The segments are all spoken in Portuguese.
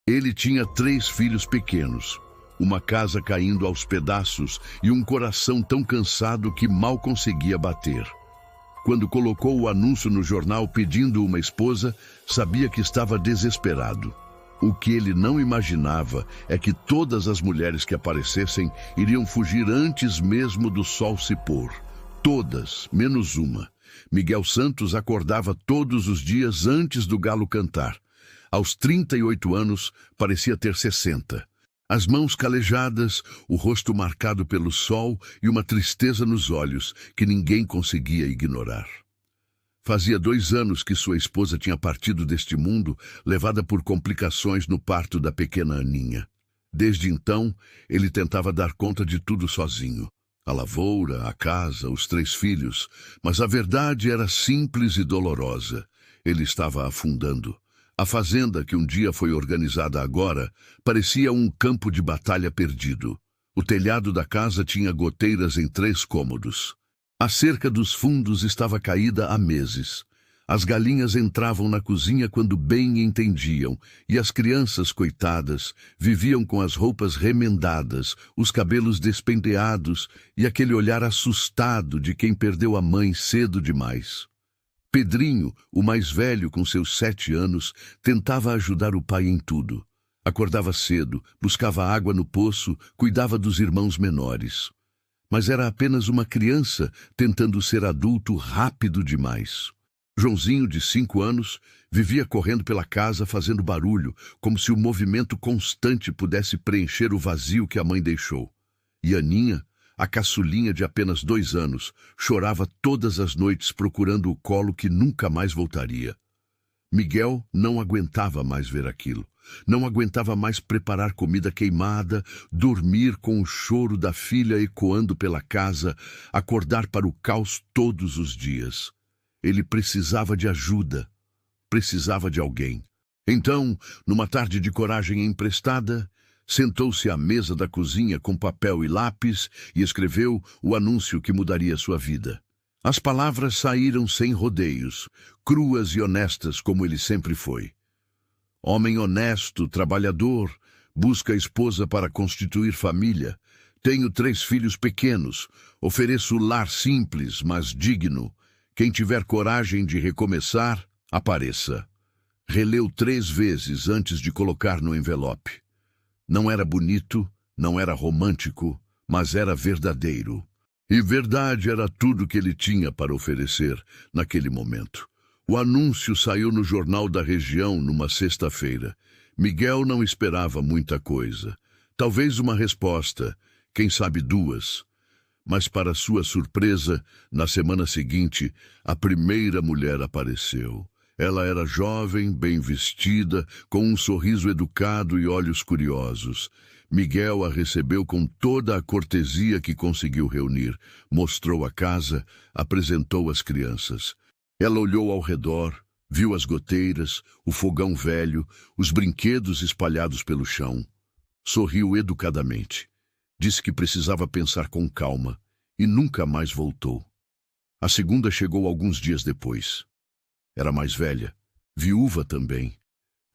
Ele tinha 3 filhos pequenos, uma casa caindo aos pedaços e um coração tão cansado que mal conseguia bater. Quando colocou o anúncio no jornal pedindo uma esposa, sabia que estava desesperado. O que ele não imaginava é que todas as mulheres que aparecessem iriam fugir antes mesmo do sol se pôr. Todas, menos uma. Miguel Santos acordava todos os dias antes do galo cantar. Aos 38 anos, parecia ter 60. As mãos calejadas, o rosto marcado pelo sol e uma tristeza nos olhos que ninguém conseguia ignorar. Fazia 2 anos que sua esposa tinha partido deste mundo, levada por complicações no parto da pequena Aninha. Desde então, ele tentava dar conta de tudo sozinho. A lavoura, a casa, os 3 filhos. Mas a verdade era simples e dolorosa. Ele estava afundando. A fazenda, que um dia foi organizada agora, parecia um campo de batalha perdido. O telhado da casa tinha goteiras em 3 cômodos. A cerca dos fundos estava caída há meses. As galinhas entravam na cozinha quando bem entendiam, e as crianças, coitadas, viviam com as roupas remendadas, os cabelos despenteados e aquele olhar assustado de quem perdeu a mãe cedo demais. Pedrinho, o mais velho com seus 7 anos, tentava ajudar o pai em tudo. Acordava cedo, buscava água no poço, cuidava dos irmãos menores. Mas era apenas uma criança tentando ser adulto rápido demais. Joãozinho, de 5 anos, vivia correndo pela casa fazendo barulho, como se o movimento constante pudesse preencher o vazio que a mãe deixou. E Aninha, a caçulinha de apenas 2 anos, chorava todas as noites procurando o colo que nunca mais voltaria. Miguel não aguentava mais ver aquilo. Não aguentava mais preparar comida queimada, dormir com o choro da filha ecoando pela casa, acordar para o caos todos os dias. Ele precisava de ajuda, precisava de alguém. Então, numa tarde de coragem emprestada, sentou-se à mesa da cozinha com papel e lápis e escreveu o anúncio que mudaria sua vida. As palavras saíram sem rodeios, cruas e honestas como ele sempre foi. Homem honesto, trabalhador, busca esposa para constituir família. Tenho 3 filhos pequenos, ofereço lar simples, mas digno. Quem tiver coragem de recomeçar, apareça. Releu 3 vezes antes de colocar no envelope. Não era bonito, não era romântico, mas era verdadeiro. E verdade era tudo que ele tinha para oferecer naquele momento. O anúncio saiu no jornal da região numa sexta-feira. Miguel não esperava muita coisa. Talvez uma resposta, quem sabe 2. Mas, para sua surpresa, na semana seguinte, a primeira mulher apareceu. Ela era jovem, bem vestida, com um sorriso educado e olhos curiosos. Miguel a recebeu com toda a cortesia que conseguiu reunir. Mostrou a casa, apresentou as crianças. Ela olhou ao redor, viu as goteiras, o fogão velho, os brinquedos espalhados pelo chão. Sorriu educadamente. Disse que precisava pensar com calma e nunca mais voltou. A segunda chegou alguns dias depois. Era mais velha, viúva também.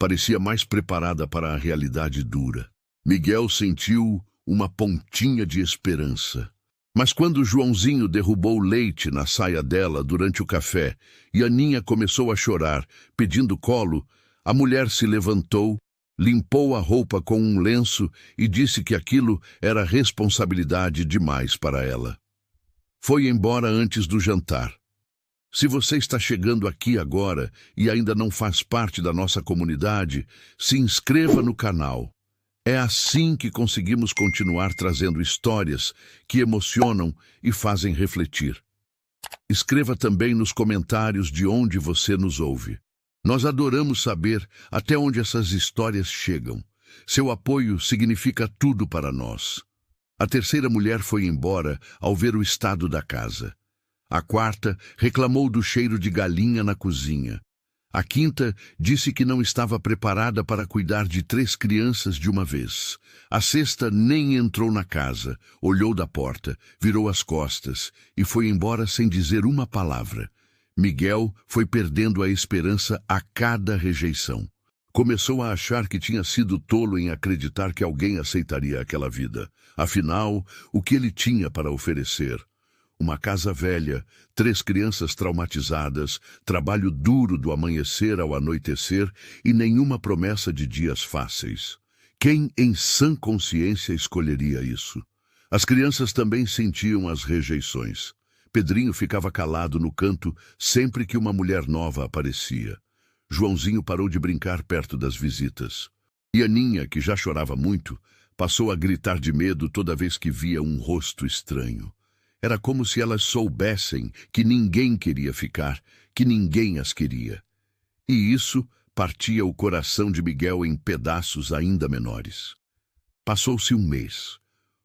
Parecia mais preparada para a realidade dura. Miguel sentiu uma pontinha de esperança. Mas quando Joãozinho derrubou leite na saia dela durante o café e Aninha começou a chorar, pedindo colo, a mulher se levantou, limpou a roupa com um lenço e disse que aquilo era responsabilidade demais para ela. Foi embora antes do jantar. Se você está chegando aqui agora e ainda não faz parte da nossa comunidade, se inscreva no canal. É assim que conseguimos continuar trazendo histórias que emocionam e fazem refletir. Escreva também nos comentários de onde você nos ouve. Nós adoramos saber até onde essas histórias chegam. Seu apoio significa tudo para nós. A 3ª mulher foi embora ao ver o estado da casa. A 4ª reclamou do cheiro de galinha na cozinha. A 5ª disse que não estava preparada para cuidar de 3 crianças de uma vez. A 6ª nem entrou na casa, olhou da porta, virou as costas e foi embora sem dizer uma palavra. Miguel foi perdendo a esperança a cada rejeição. Começou a achar que tinha sido tolo em acreditar que alguém aceitaria aquela vida. Afinal, o que ele tinha para oferecer? Uma casa velha, 3 crianças traumatizadas, trabalho duro do amanhecer ao anoitecer e nenhuma promessa de dias fáceis. Quem em sã consciência escolheria isso? As crianças também sentiam as rejeições. Pedrinho ficava calado no canto sempre que uma mulher nova aparecia. Joãozinho parou de brincar perto das visitas. E Aninha, que já chorava muito, passou a gritar de medo toda vez que via um rosto estranho. Era como se elas soubessem que ninguém queria ficar, que ninguém as queria. E isso partia o coração de Miguel em pedaços ainda menores. Passou-se um mês.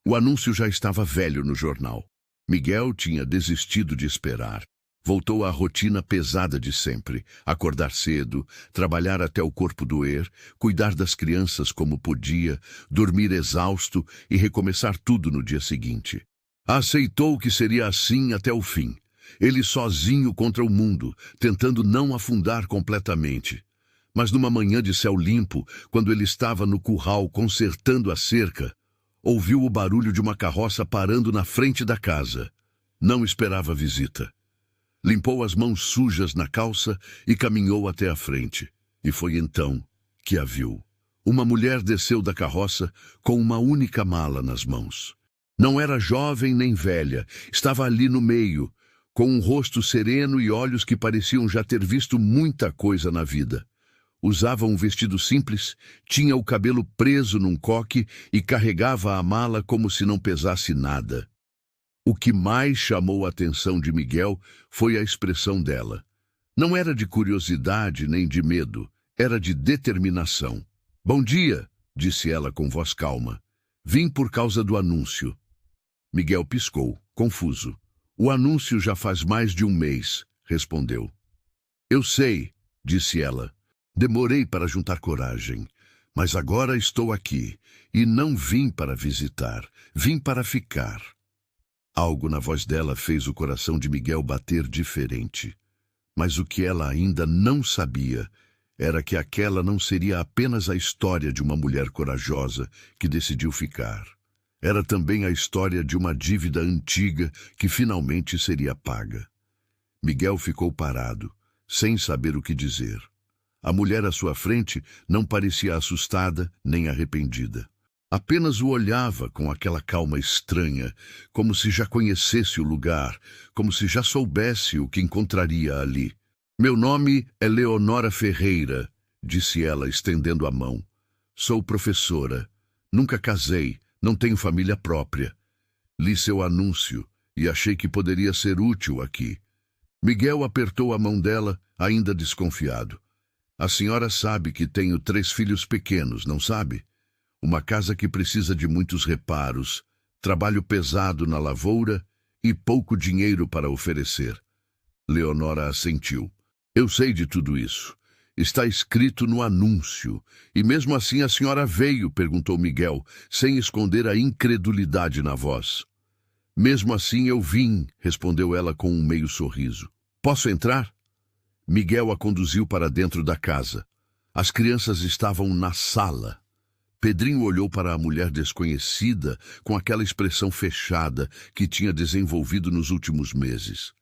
O anúncio já estava velho no jornal. Miguel tinha desistido de esperar. Voltou à rotina pesada de sempre. Acordar cedo, trabalhar até o corpo doer, cuidar das crianças como podia, dormir exausto e recomeçar tudo no dia seguinte. Aceitou que seria assim até o fim. Ele sozinho contra o mundo, tentando não afundar completamente. Mas numa manhã de céu limpo, quando ele estava no curral consertando a cerca, ouviu o barulho de uma carroça parando na frente da casa. Não esperava visita. Limpou as mãos sujas na calça e caminhou até a frente. E foi então que a viu. Uma mulher desceu da carroça com uma única mala nas mãos. Não era jovem nem velha, estava ali no meio, com um rosto sereno e olhos que pareciam já ter visto muita coisa na vida. Usava um vestido simples, tinha o cabelo preso num coque e carregava a mala como se não pesasse nada. O que mais chamou a atenção de Miguel foi a expressão dela. Não era de curiosidade nem de medo, era de determinação. "Bom dia", disse ela com voz calma. "Vim por causa do anúncio." Miguel piscou, confuso. "O anúncio já faz mais de um mês", respondeu. "Eu sei", disse ela. "Demorei para juntar coragem, mas agora estou aqui e não vim para visitar, vim para ficar." Algo na voz dela fez o coração de Miguel bater diferente. Mas o que ela ainda não sabia era que aquela não seria apenas a história de uma mulher corajosa que decidiu ficar. Era também a história de uma dívida antiga que finalmente seria paga. Miguel ficou parado, sem saber o que dizer. A mulher à sua frente não parecia assustada nem arrependida. Apenas o olhava com aquela calma estranha, como se já conhecesse o lugar, como se já soubesse o que encontraria ali. "Meu nome é Leonora Ferreira", disse ela, estendendo a mão. "Sou professora. Nunca casei, não tenho família própria. Li seu anúncio e achei que poderia ser útil aqui." Miguel apertou a mão dela, ainda desconfiado. "A senhora sabe que tenho 3 filhos pequenos, não sabe? Uma casa que precisa de muitos reparos, trabalho pesado na lavoura e pouco dinheiro para oferecer." Leonora assentiu. "Eu sei de tudo isso. Está escrito no anúncio. E mesmo assim a senhora veio?" perguntou Miguel, sem esconder a incredulidade na voz. "Mesmo assim eu vim", respondeu ela com um meio sorriso. "Posso entrar?" Miguel a conduziu para dentro da casa. As crianças estavam na sala. Pedrinho olhou para a mulher desconhecida com aquela expressão fechada que tinha desenvolvido nos últimos meses.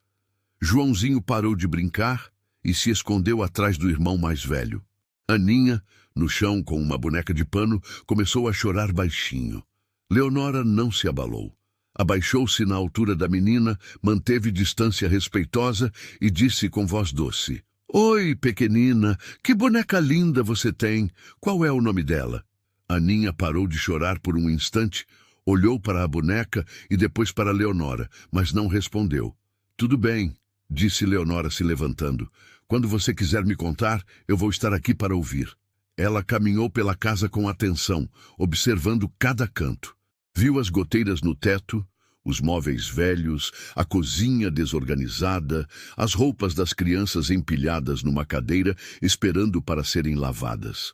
Joãozinho parou de brincar e se escondeu atrás do irmão mais velho. Aninha, no chão com uma boneca de pano, começou a chorar baixinho. Leonora não se abalou. Abaixou-se na altura da menina, manteve distância respeitosa e disse com voz doce: "Oi, pequenina, que boneca linda você tem. Qual é o nome dela?" Aninha parou de chorar por um instante, olhou para a boneca e depois para Leonora, mas não respondeu. "Tudo bem", disse Leonora se levantando. "Quando você quiser me contar, eu vou estar aqui para ouvir." Ela caminhou pela casa com atenção, observando cada canto. Viu as goteiras no teto, os móveis velhos, a cozinha desorganizada, as roupas das crianças empilhadas numa cadeira, esperando para serem lavadas.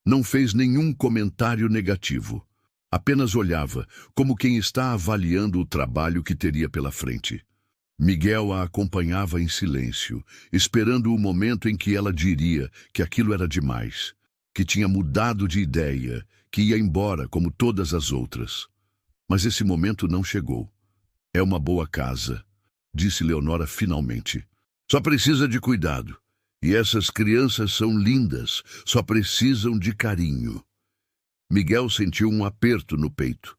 Não fez nenhum comentário negativo. Apenas olhava, como quem está avaliando o trabalho que teria pela frente. Miguel a acompanhava em silêncio, esperando o momento em que ela diria que aquilo era demais, que tinha mudado de ideia, que ia embora como todas as outras. Mas esse momento não chegou. É uma boa casa, disse Leonora finalmente. Só precisa de cuidado. E essas crianças são lindas, só precisam de carinho. Miguel sentiu um aperto no peito.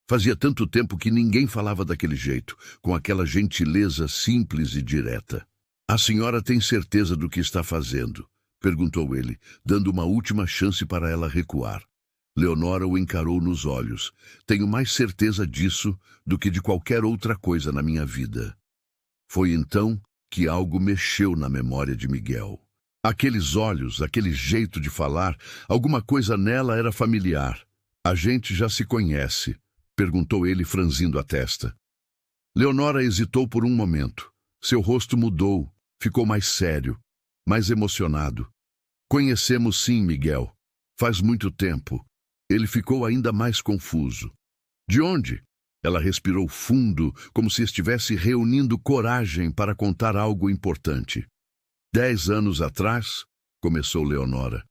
Fazia tanto tempo que ninguém falava daquele jeito, com aquela gentileza simples e direta. A senhora tem certeza do que está fazendo? Perguntou ele, dando uma última chance para ela recuar. Leonora o encarou nos olhos. Tenho mais certeza disso do que de qualquer outra coisa na minha vida. Foi então que algo mexeu na memória de Miguel. Aqueles olhos, aquele jeito de falar, alguma coisa nela era familiar. A gente já se conhece, perguntou ele franzindo a testa. Leonora hesitou por um momento. Seu rosto mudou, ficou mais sério, mais emocionado. Conhecemos sim, Miguel. Faz muito tempo. Ele ficou ainda mais confuso. De onde? Ela respirou fundo, como se estivesse reunindo coragem para contar algo importante. 10 anos atrás, começou Leonora.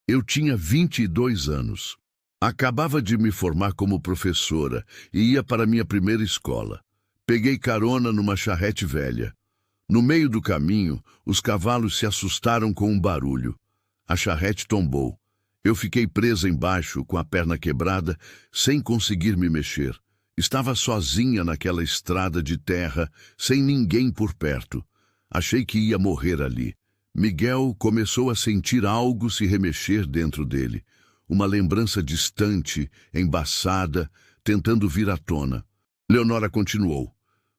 Eu tinha 22 anos. Acabava de me formar como professora e ia para minha primeira escola. Peguei carona numa charrete velha. No meio do caminho, os cavalos se assustaram com um barulho. A charrete tombou. Eu fiquei presa embaixo, com a perna quebrada, sem conseguir me mexer. Estava sozinha naquela estrada de terra, sem ninguém por perto. Achei que ia morrer ali. Miguel começou a sentir algo se remexer dentro dele. Uma lembrança distante, embaçada, tentando vir à tona. Leonora continuou.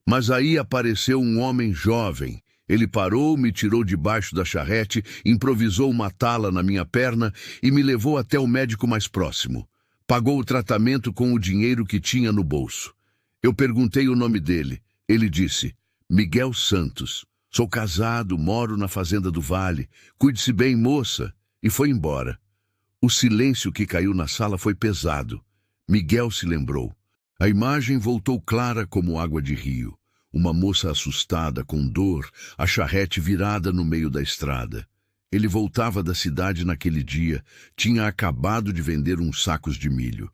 Mas aí apareceu um homem jovem. Ele parou, me tirou debaixo da charrete, improvisou uma tala na minha perna e me levou até o médico mais próximo. Pagou o tratamento com o dinheiro que tinha no bolso. Eu perguntei o nome dele. Ele disse, Miguel Santos. Sou casado, moro na fazenda do Vale. Cuide-se bem, moça. E foi embora. O silêncio que caiu na sala foi pesado. Miguel se lembrou. A imagem voltou clara como água de rio. Uma moça assustada, com dor, a charrete virada no meio da estrada. Ele voltava da cidade naquele dia, tinha acabado de vender uns sacos de milho.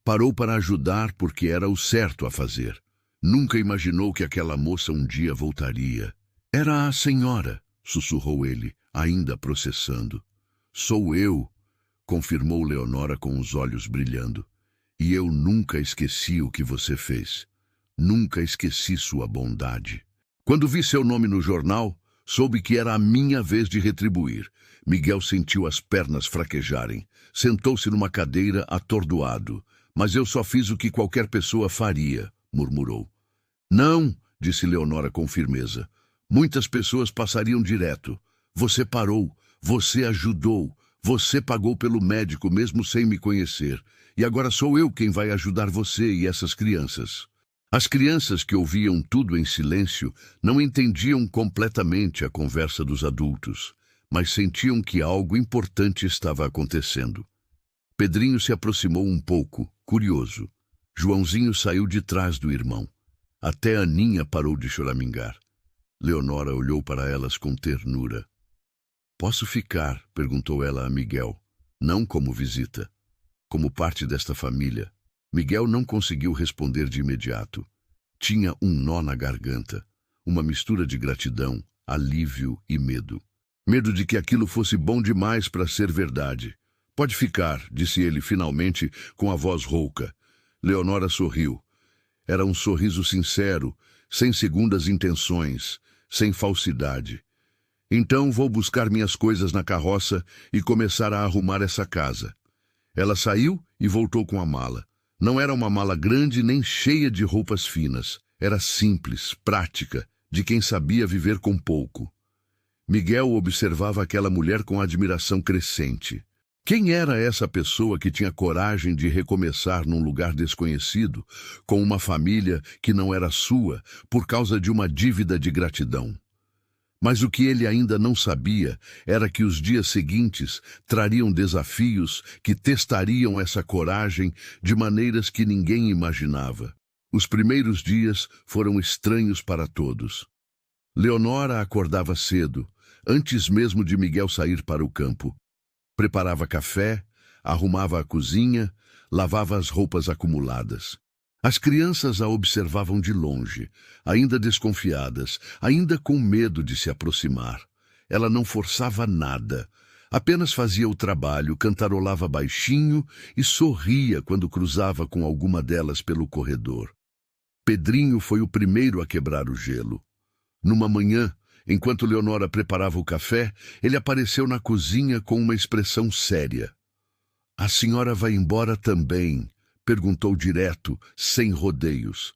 Parou para ajudar porque era o certo a fazer. Nunca imaginou que aquela moça um dia voltaria. Era a senhora, sussurrou ele, ainda processando. Sou eu, confirmou Leonora com os olhos brilhando. E eu nunca esqueci o que você fez. Nunca esqueci sua bondade. Quando vi seu nome no jornal, soube que era a minha vez de retribuir. Miguel sentiu as pernas fraquejarem. Sentou-se numa cadeira atordoado. Mas eu só fiz o que qualquer pessoa faria, murmurou. Não, disse Leonora com firmeza. Muitas pessoas passariam direto. Você parou, você ajudou, você pagou pelo médico mesmo sem me conhecer. E agora sou eu quem vai ajudar você e essas crianças. As crianças que ouviam tudo em silêncio não entendiam completamente a conversa dos adultos, mas sentiam que algo importante estava acontecendo. Pedrinho se aproximou um pouco, curioso. Joãozinho saiu de trás do irmão. Até Aninha parou de choramingar. Leonora olhou para elas com ternura. Posso ficar? Perguntou ela a Miguel. Não como visita, como parte desta família. Miguel não conseguiu responder de imediato. Tinha um nó na garganta, uma mistura de gratidão, alívio e medo. Medo de que aquilo fosse bom demais para ser verdade. Pode ficar, disse ele finalmente, com a voz rouca. Leonora sorriu. Era um sorriso sincero, sem segundas intenções, sem falsidade. Então vou buscar minhas coisas na carroça e começar a arrumar essa casa. Ela saiu e voltou com a mala. Não era uma mala grande nem cheia de roupas finas. Era simples, prática, de quem sabia viver com pouco. Miguel observava aquela mulher com admiração crescente. Quem era essa pessoa que tinha coragem de recomeçar num lugar desconhecido, com uma família que não era sua, por causa de uma dívida de gratidão? Mas o que ele ainda não sabia era que os dias seguintes trariam desafios que testariam essa coragem de maneiras que ninguém imaginava. Os primeiros dias foram estranhos para todos. Leonora acordava cedo, antes mesmo de Miguel sair para o campo. Preparava café, arrumava a cozinha, lavava as roupas acumuladas. As crianças a observavam de longe, ainda desconfiadas, ainda com medo de se aproximar. Ela não forçava nada, apenas fazia o trabalho, cantarolava baixinho e sorria quando cruzava com alguma delas pelo corredor. Pedrinho foi o primeiro a quebrar o gelo. Numa manhã, enquanto Leonora preparava o café, ele apareceu na cozinha com uma expressão séria. "A senhora vai embora também?" perguntou direto, sem rodeios.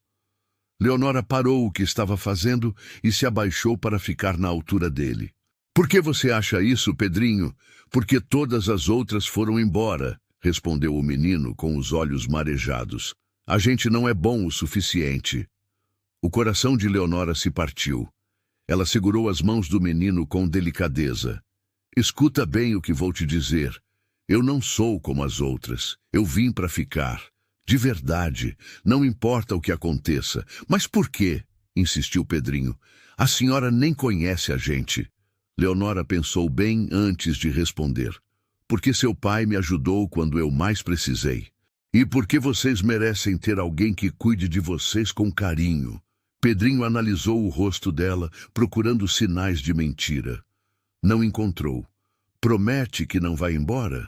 Leonora parou o que estava fazendo e se abaixou para ficar na altura dele. "Por que você acha isso, Pedrinho?" "Porque todas as outras foram embora", respondeu o menino com os olhos marejados. "A gente não é bom o suficiente." O coração de Leonora se partiu. Ela segurou as mãos do menino com delicadeza. "Escuta bem o que vou te dizer. Eu não sou como as outras. Eu vim para ficar. De verdade, não importa o que aconteça." "Mas por quê?" insistiu Pedrinho. "A senhora nem conhece a gente." Leonora pensou bem antes de responder. "Porque seu pai me ajudou quando eu mais precisei. E porque vocês merecem ter alguém que cuide de vocês com carinho." Pedrinho analisou o rosto dela, procurando sinais de mentira. Não encontrou. "Promete que não vai embora?"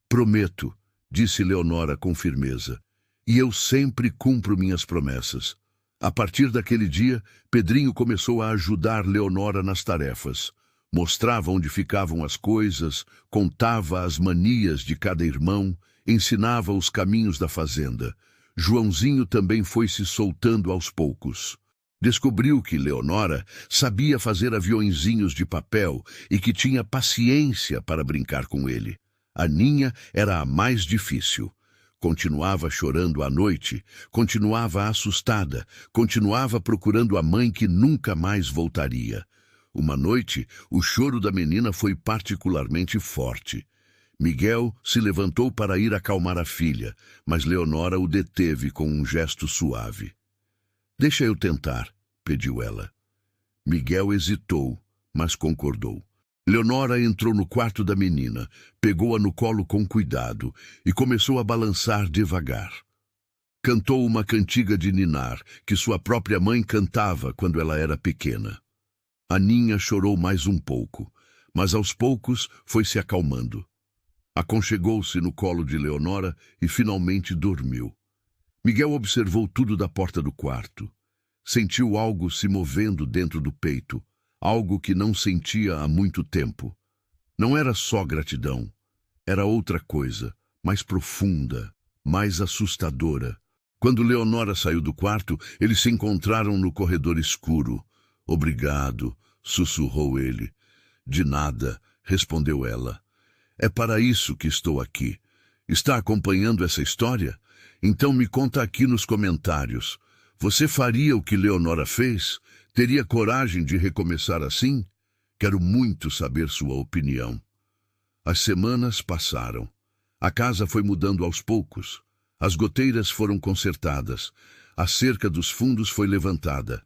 "Prometo", disse Leonora com firmeza. "E eu sempre cumpro minhas promessas." A partir daquele dia, Pedrinho começou a ajudar Leonora nas tarefas. Mostrava onde ficavam as coisas, contava as manias de cada irmão, ensinava os caminhos da fazenda. Joãozinho também foi se soltando aos poucos. Descobriu que Leonora sabia fazer aviõezinhos de papel e que tinha paciência para brincar com ele. A Ninha era a mais difícil. Continuava chorando à noite, continuava assustada, continuava procurando a mãe que nunca mais voltaria. Uma noite, o choro da menina foi particularmente forte. Miguel se levantou para ir acalmar a filha, mas Leonora o deteve com um gesto suave. "Deixa eu tentar", pediu ela. Miguel hesitou, mas concordou. Leonora entrou no quarto da menina, pegou-a no colo com cuidado e começou a balançar devagar. Cantou uma cantiga de ninar, que sua própria mãe cantava quando ela era pequena. A Ninha chorou mais um pouco, mas aos poucos foi se acalmando. Aconchegou-se no colo de Leonora e finalmente dormiu. Miguel observou tudo da porta do quarto. Sentiu algo se movendo dentro do peito, algo que não sentia há muito tempo. Não era só gratidão, era outra coisa, mais profunda, mais assustadora. Quando Leonora saiu do quarto, eles se encontraram no corredor escuro. "Obrigado", sussurrou ele. "De nada", respondeu ela. "É para isso que estou aqui. Está acompanhando essa história? Então me conta aqui nos comentários. Você faria o que Leonora fez? Teria coragem de recomeçar assim? Quero muito saber sua opinião." As semanas passaram. A casa foi mudando aos poucos. As goteiras foram consertadas. A cerca dos fundos foi levantada.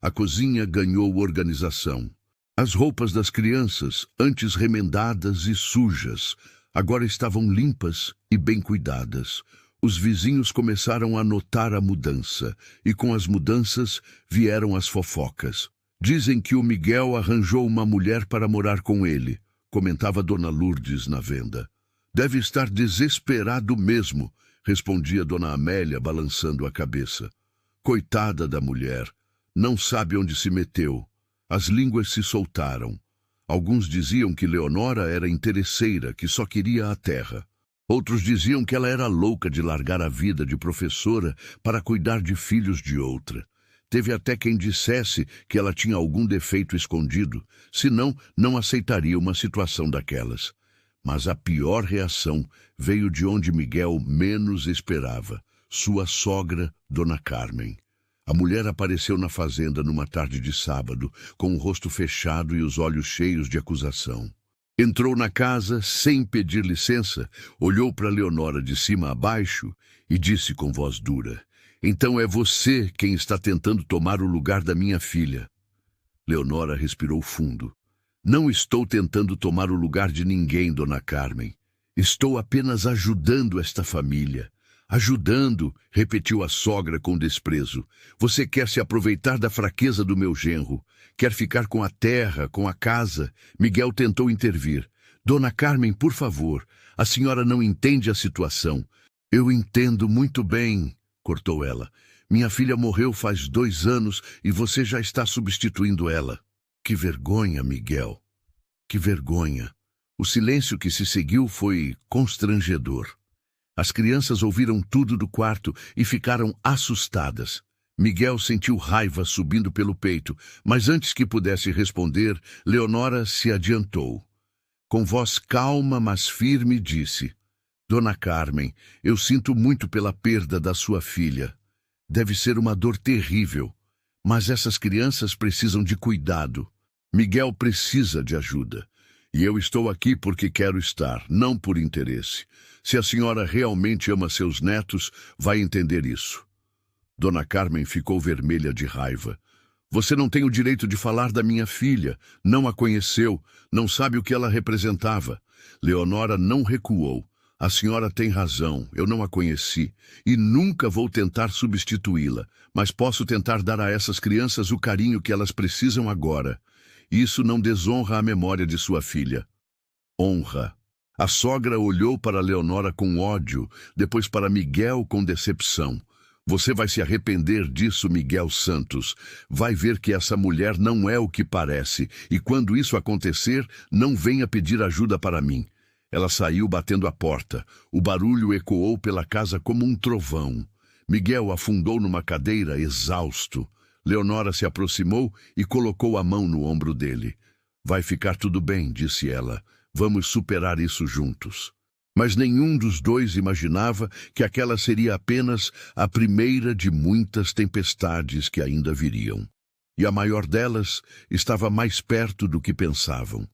A cozinha ganhou organização. As roupas das crianças, antes remendadas e sujas, agora estavam limpas e bem cuidadas. Os vizinhos começaram a notar a mudança, e com as mudanças vieram as fofocas. "Dizem que o Miguel arranjou uma mulher para morar com ele", comentava Dona Lourdes na venda. "Deve estar desesperado mesmo", respondia Dona Amélia, balançando a cabeça. "Coitada da mulher, não sabe onde se meteu." As línguas se soltaram. Alguns diziam que Leonora era interesseira, que só queria a terra. Outros diziam que ela era louca de largar a vida de professora para cuidar de filhos de outra. Teve até quem dissesse que ela tinha algum defeito escondido, senão não aceitaria uma situação daquelas. Mas a pior reação veio de onde Miguel menos esperava, sua sogra, Dona Carmen. A mulher apareceu na fazenda numa tarde de sábado, com o rosto fechado e os olhos cheios de acusação. Entrou na casa sem pedir licença, olhou para Leonora de cima a baixo e disse com voz dura: "Então é você quem está tentando tomar o lugar da minha filha." Leonora respirou fundo. Não estou tentando tomar o lugar de ninguém, Dona Carmen. Estou apenas ajudando esta família. Ajudando, repetiu a sogra com desprezo. Você quer se aproveitar da fraqueza do meu genro. Quer ficar com a terra, com a casa. Miguel tentou intervir. Dona Carmen, por favor, a senhora não entende a situação. Eu entendo muito bem, cortou ela. Minha filha morreu faz 2 anos e você já está substituindo ela. Que vergonha, Miguel. Que vergonha. O silêncio que se seguiu foi constrangedor. As crianças ouviram tudo do quarto e ficaram assustadas. Miguel sentiu raiva subindo pelo peito, mas antes que pudesse responder, Leonora se adiantou. Com voz calma, mas firme, disse: Dona Carmen, eu sinto muito pela perda da sua filha. Deve ser uma dor terrível, mas essas crianças precisam de cuidado. Miguel precisa de ajuda. E eu estou aqui porque quero estar, não por interesse. Se a senhora realmente ama seus netos, vai entender isso. Dona Carmen ficou vermelha de raiva. Você não tem o direito de falar da minha filha. Não a conheceu, não sabe o que ela representava. Leonora não recuou. A senhora tem razão, eu não a conheci e nunca vou tentar substituí-la, mas posso tentar dar a essas crianças o carinho que elas precisam agora. Isso não desonra a memória de sua filha. Honra. A sogra olhou para Leonora com ódio, depois para Miguel com decepção. Você vai se arrepender disso, Miguel Santos. Vai ver que essa mulher não é o que parece, e quando isso acontecer, não venha pedir ajuda para mim. Ela saiu batendo a porta. O barulho ecoou pela casa como um trovão. Miguel afundou numa cadeira, exausto. Leonora se aproximou e colocou a mão no ombro dele. Vai ficar tudo bem, disse ela. Vamos superar isso juntos. Mas nenhum dos dois imaginava que aquela seria apenas a primeira de muitas tempestades que ainda viriam. E a maior delas estava mais perto do que pensavam.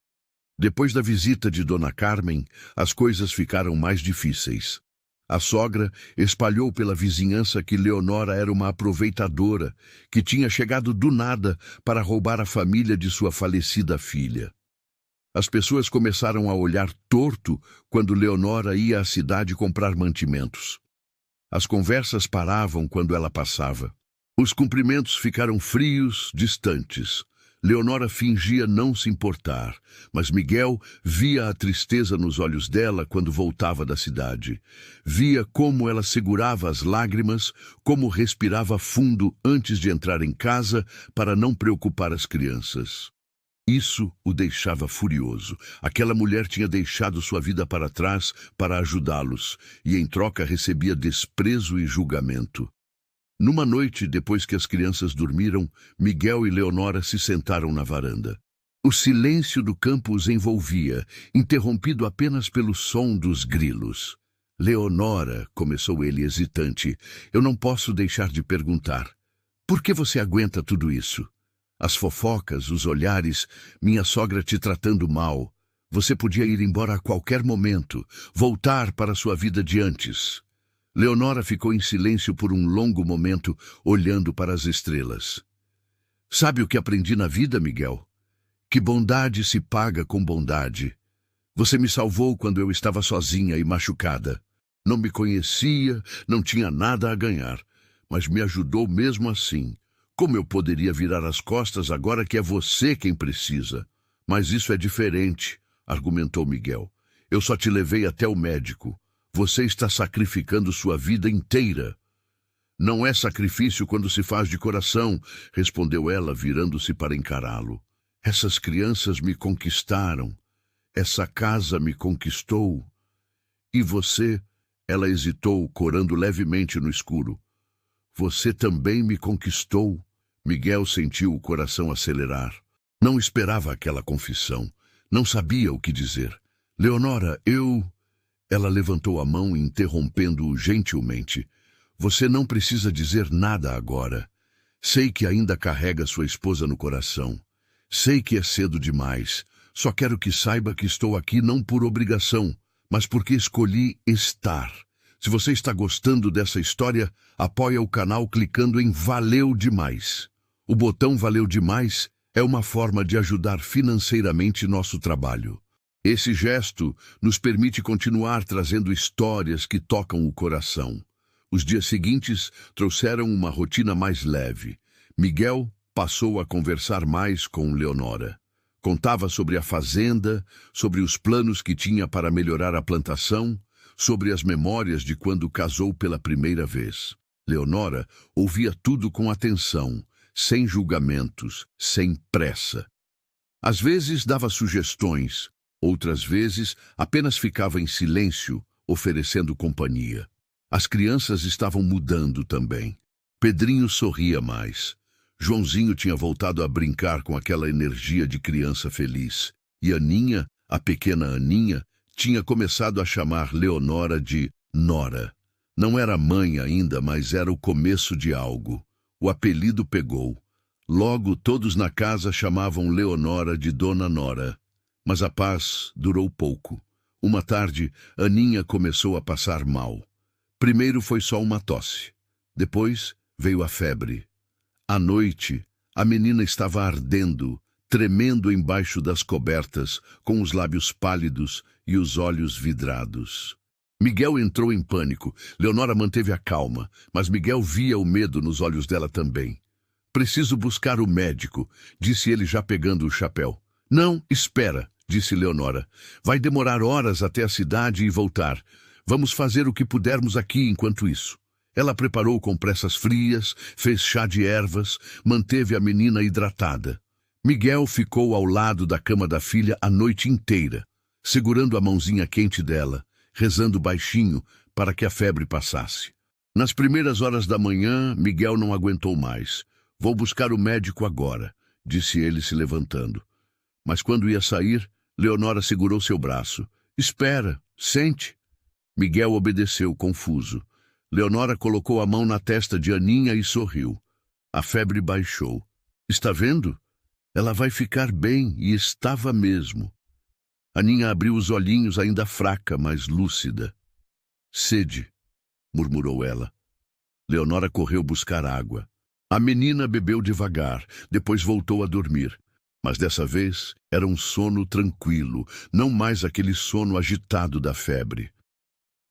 Depois da visita de Dona Carmen, as coisas ficaram mais difíceis. A sogra espalhou pela vizinhança que Leonora era uma aproveitadora, que tinha chegado do nada para roubar a família de sua falecida filha. As pessoas começaram a olhar torto quando Leonora ia à cidade comprar mantimentos. As conversas paravam quando ela passava. Os cumprimentos ficaram frios, distantes. Leonora fingia não se importar, mas Miguel via a tristeza nos olhos dela quando voltava da cidade. Via como ela segurava as lágrimas, como respirava fundo antes de entrar em casa para não preocupar as crianças. Isso o deixava furioso. Aquela mulher tinha deixado sua vida para trás para ajudá-los, e em troca recebia desprezo e julgamento. Numa noite, depois que as crianças dormiram, Miguel e Leonora se sentaram na varanda. O silêncio do campo os envolvia, interrompido apenas pelo som dos grilos. Leonora, começou ele hesitante, eu não posso deixar de perguntar. Por que você aguenta tudo isso? As fofocas, os olhares, minha sogra te tratando mal. Você podia ir embora a qualquer momento, voltar para sua vida de antes. Leonora ficou em silêncio por um longo momento, olhando para as estrelas. Sabe o que aprendi na vida, Miguel? Que bondade se paga com bondade. Você me salvou quando eu estava sozinha e machucada. Não me conhecia, não tinha nada a ganhar, mas me ajudou mesmo assim. Como eu poderia virar as costas agora que é você quem precisa? Mas isso é diferente, argumentou Miguel. Eu só te levei até o médico. Você está sacrificando sua vida inteira. Não é sacrifício quando se faz de coração, respondeu ela, virando-se para encará-lo. Essas crianças me conquistaram. Essa casa me conquistou. E você? Ela hesitou, corando levemente no escuro. Você também me conquistou. Miguel sentiu o coração acelerar. Não esperava aquela confissão. Não sabia o que dizer. Leonora, eu... Ela levantou a mão, interrompendo-o gentilmente. Você não precisa dizer nada agora. Sei que ainda carrega sua esposa no coração. Sei que é cedo demais. Só quero que saiba que estou aqui não por obrigação, mas porque escolhi estar. Se você está gostando dessa história, apoia o canal clicando em Valeu Demais. O botão Valeu Demais é uma forma de ajudar financeiramente nosso trabalho. Esse gesto nos permite continuar trazendo histórias que tocam o coração. Os dias seguintes trouxeram uma rotina mais leve. Miguel passou a conversar mais com Leonora. Contava sobre a fazenda, sobre os planos que tinha para melhorar a plantação, sobre as memórias de quando casou pela primeira vez. Leonora ouvia tudo com atenção, sem julgamentos, sem pressa. Às vezes dava sugestões, outras vezes apenas ficava em silêncio, oferecendo companhia. As crianças estavam mudando também. Pedrinho sorria mais. Joãozinho tinha voltado a brincar com aquela energia de criança feliz. E Aninha, a pequena Aninha, tinha começado a chamar Leonora de Nora. Não era mãe ainda, mas era o começo de algo. O apelido pegou. Logo, todos na casa chamavam Leonora de Dona Nora. Mas a paz durou pouco. Uma tarde, Aninha começou a passar mal. Primeiro foi só uma tosse. Depois veio a febre. À noite, a menina estava ardendo, tremendo embaixo das cobertas, com os lábios pálidos e os olhos vidrados. Miguel entrou em pânico. Leonora manteve a calma, mas Miguel via o medo nos olhos dela também. Preciso buscar o médico, disse ele já pegando o chapéu. Não, espera, disse Leonora. Vai demorar horas até a cidade e voltar. Vamos fazer o que pudermos aqui enquanto isso. Ela preparou compressas frias, fez chá de ervas, manteve a menina hidratada. Miguel ficou ao lado da cama da filha a noite inteira, segurando a mãozinha quente dela, rezando baixinho para que a febre passasse. Nas primeiras horas da manhã, Miguel não aguentou mais. Vou buscar o médico agora, disse ele se levantando. Mas quando ia sair, Leonora segurou seu braço. Espera, sente. Miguel obedeceu, confuso. Leonora colocou a mão na testa de Aninha e sorriu. A febre baixou. Está vendo? Ela vai ficar bem, e estava mesmo. Aninha abriu os olhinhos ainda fraca, mas lúcida. Sede, murmurou ela. Leonora correu buscar água. A menina bebeu devagar, depois voltou a dormir. Mas dessa vez era um sono tranquilo, não mais aquele sono agitado da febre.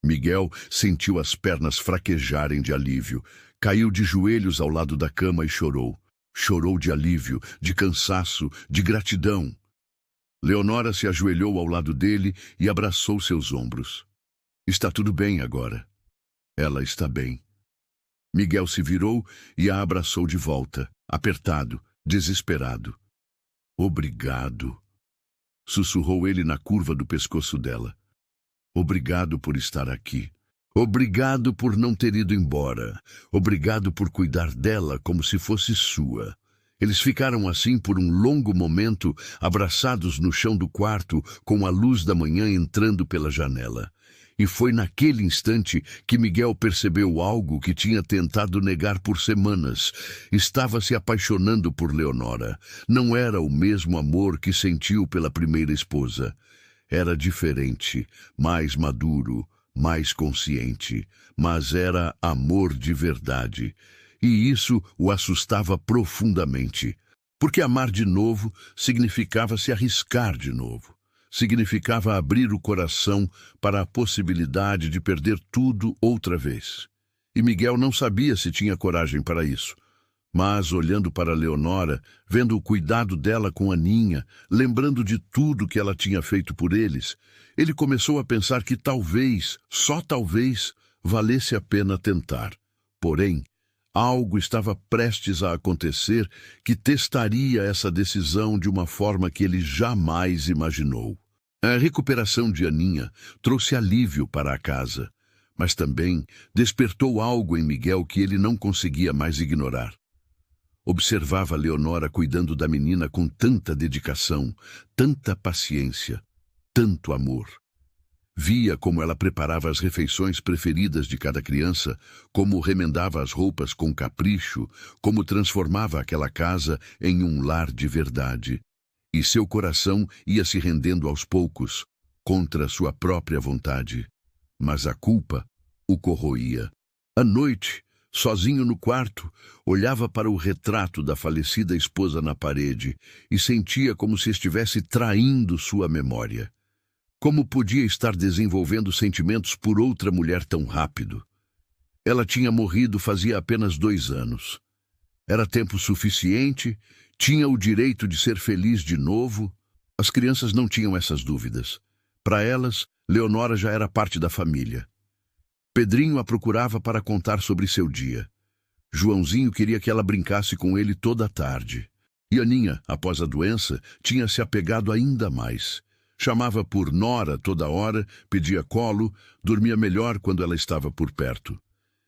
Miguel sentiu as pernas fraquejarem de alívio. Caiu de joelhos ao lado da cama e chorou. Chorou de alívio, de cansaço, de gratidão. Leonora se ajoelhou ao lado dele e abraçou seus ombros. Está tudo bem agora. Ela está bem. Miguel se virou e a abraçou de volta, apertado, desesperado. Obrigado, sussurrou ele na curva do pescoço dela. Obrigado por estar aqui. Obrigado por não ter ido embora. Obrigado por cuidar dela como se fosse sua. Eles ficaram assim por um longo momento, abraçados no chão do quarto, com a luz da manhã entrando pela janela. E foi naquele instante que Miguel percebeu algo que tinha tentado negar por semanas. Estava se apaixonando por Leonora. Não era o mesmo amor que sentiu pela primeira esposa. Era diferente, mais maduro, mais consciente, mas era amor de verdade. E isso o assustava profundamente, porque amar de novo significava se arriscar de novo. Significava abrir o coração para a possibilidade de perder tudo outra vez. E Miguel não sabia se tinha coragem para isso. Mas, olhando para Leonora, vendo o cuidado dela com Aninha, lembrando de tudo que ela tinha feito por eles, ele começou a pensar que talvez, só talvez, valesse a pena tentar. Porém, algo estava prestes a acontecer que testaria essa decisão de uma forma que ele jamais imaginou. A recuperação de Aninha trouxe alívio para a casa, mas também despertou algo em Miguel que ele não conseguia mais ignorar. Observava Leonora cuidando da menina com tanta dedicação, tanta paciência, tanto amor. Via como ela preparava as refeições preferidas de cada criança, como remendava as roupas com capricho, como transformava aquela casa em um lar de verdade. E seu coração ia se rendendo aos poucos, contra sua própria vontade. Mas a culpa o corroía. À noite, Sozinho no quarto, olhava para o retrato da falecida esposa na parede e sentia como se estivesse traindo sua memória. Como podia estar desenvolvendo sentimentos por outra mulher tão rápido? Ela tinha morrido fazia apenas 2 anos. Era tempo suficiente, tinha o direito de ser feliz de novo. As crianças não tinham essas dúvidas. Para elas, Leonora já era parte da família. Pedrinho a procurava para contar sobre seu dia. Joãozinho queria que ela brincasse com ele toda a tarde. E Aninha, após a doença, tinha se apegado ainda mais. Chamava por Nora toda hora, pedia colo, dormia melhor quando ela estava por perto.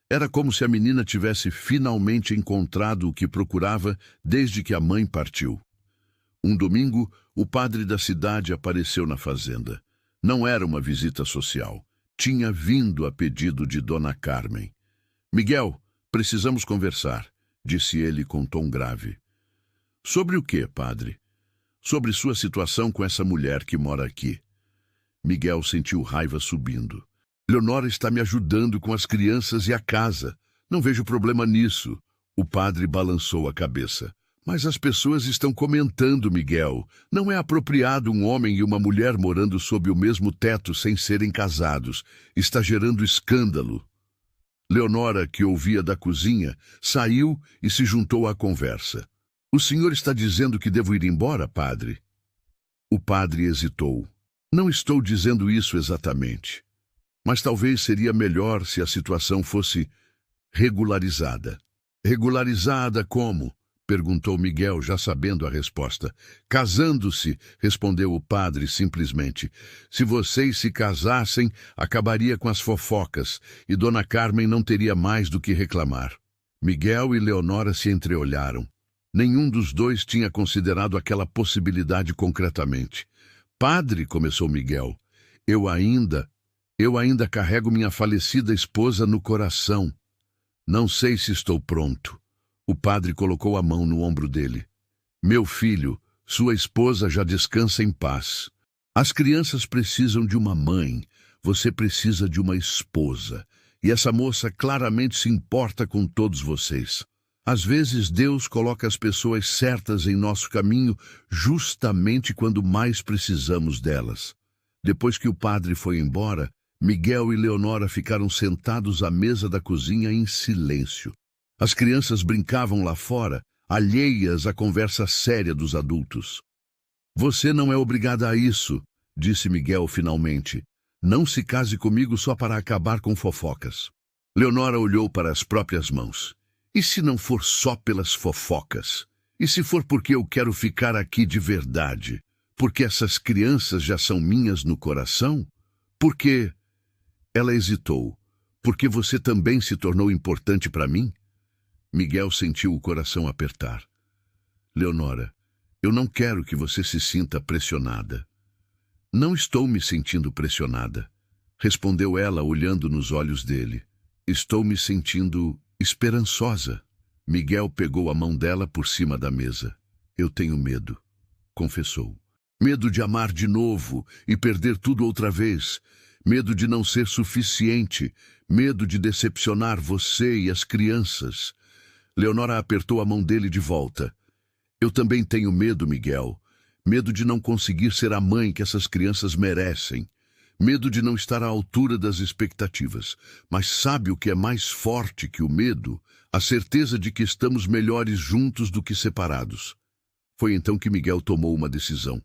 Era como se a menina tivesse finalmente encontrado o que procurava desde que a mãe partiu. Um domingo, o padre da cidade apareceu na fazenda. Não era uma visita social. Tinha vindo a pedido de Dona Carmen. «Miguel, precisamos conversar», disse ele com tom grave. «Sobre o quê, padre?» «Sobre sua situação com essa mulher que mora aqui». Miguel sentiu raiva subindo. «Leonora está me ajudando com as crianças e a casa. Não vejo problema nisso». O padre balançou a cabeça. «Mas as pessoas estão comentando, Miguel. Não é apropriado um homem e uma mulher morando sob o mesmo teto sem serem casados. Está gerando escândalo». Leonora, que ouvia da cozinha, saiu e se juntou à conversa. «O senhor está dizendo que devo ir embora, padre?» O padre hesitou. «Não estou dizendo isso exatamente. Mas talvez seria melhor se a situação fosse regularizada». «Regularizada como?» perguntou Miguel, já sabendo a resposta. «Casando-se», respondeu o padre simplesmente. «Se vocês se casassem, acabaria com as fofocas, e Dona Carmen não teria mais do que reclamar». Miguel e Leonora se entreolharam. Nenhum dos dois tinha considerado aquela possibilidade concretamente. «Padre», começou Miguel, eu ainda carrego minha falecida esposa no coração. Não sei se estou pronto». O padre colocou a mão no ombro dele. «Meu filho, sua esposa já descansa em paz. As crianças precisam de uma mãe, você precisa de uma esposa. E essa moça claramente se importa com todos vocês. Às vezes Deus coloca as pessoas certas em nosso caminho justamente quando mais precisamos delas». Depois que o padre foi embora, Miguel e Leonora ficaram sentados à mesa da cozinha em silêncio. As crianças brincavam lá fora, alheias à conversa séria dos adultos. «Você não é obrigada a isso», disse Miguel finalmente. «Não se case comigo só para acabar com fofocas». Leonora olhou para as próprias mãos. «E se não for só pelas fofocas? E se for porque eu quero ficar aqui de verdade? Porque essas crianças já são minhas no coração? Porque...» Ela hesitou. «Porque você também se tornou importante para mim?» Miguel sentiu o coração apertar. «Leonora, eu não quero que você se sinta pressionada». «Não estou me sentindo pressionada», respondeu ela olhando nos olhos dele. «Estou me sentindo esperançosa». Miguel pegou a mão dela por cima da mesa. «Eu tenho medo», confessou. «Medo de amar de novo e perder tudo outra vez. Medo de não ser suficiente. Medo de decepcionar você e as crianças». Leonora apertou a mão dele de volta. «Eu também tenho medo, Miguel. Medo de não conseguir ser a mãe que essas crianças merecem. Medo de não estar à altura das expectativas. Mas sabe o que é mais forte que o medo? A certeza de que estamos melhores juntos do que separados». Foi então que Miguel tomou uma decisão.